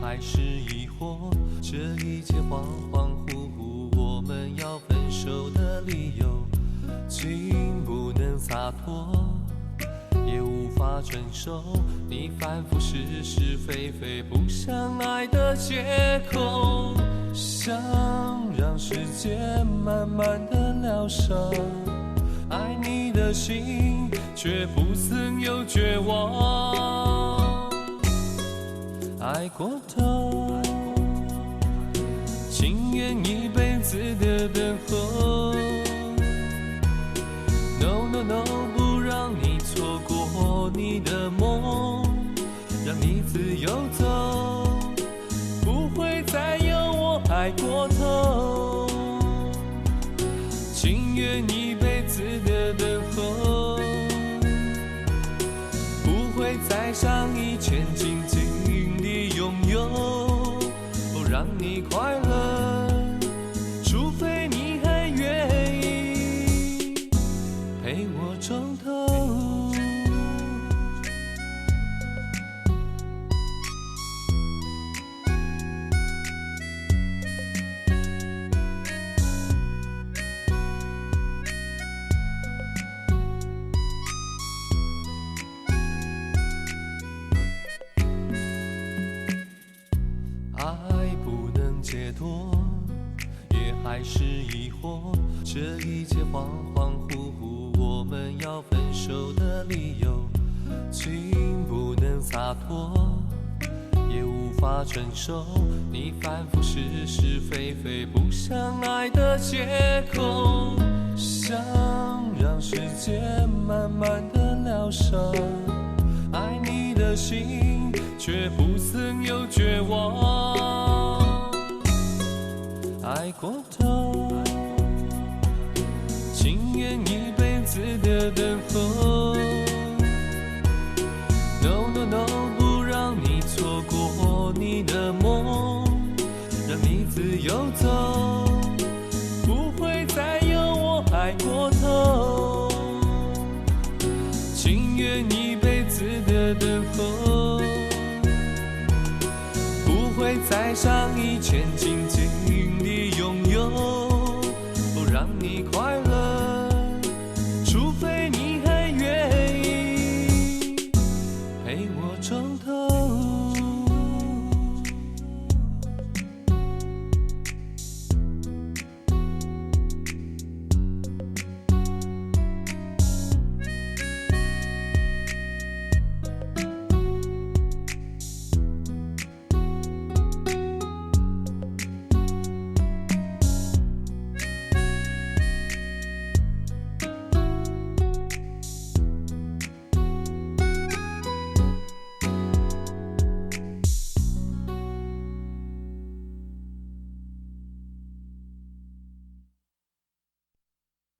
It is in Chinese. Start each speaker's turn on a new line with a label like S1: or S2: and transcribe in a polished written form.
S1: 还是疑惑，这一切恍恍惚惚，我们要分手的理由，竟不能洒脱，也无法承受你反复是是非非不相爱的借口，想让时间慢慢的疗伤，爱你的心却不曾有绝望，爱过头，情愿一辈子的等候， No No No， 不让你错过你的梦，让你自由走，不会再有我爱过头，情愿一辈子的等候，不会再像以前紧紧地拥有，让你快乐，除非你还愿意陪我从头。爱不能解脱，也还是疑惑，这一切恍恍惚惚，我们要分手的理由，竟不能洒脱，也无法承受你反复是是非非不相爱的借口，想让时间慢慢的疗伤，爱你的心却不曾有绝望，爱过头，情愿一辈子的等候， No No No， 不让你错过你的梦，让你自由走，不会再有我爱过头，情愿一辈子的等候，不会再像以前紧紧地拥有，让你快乐。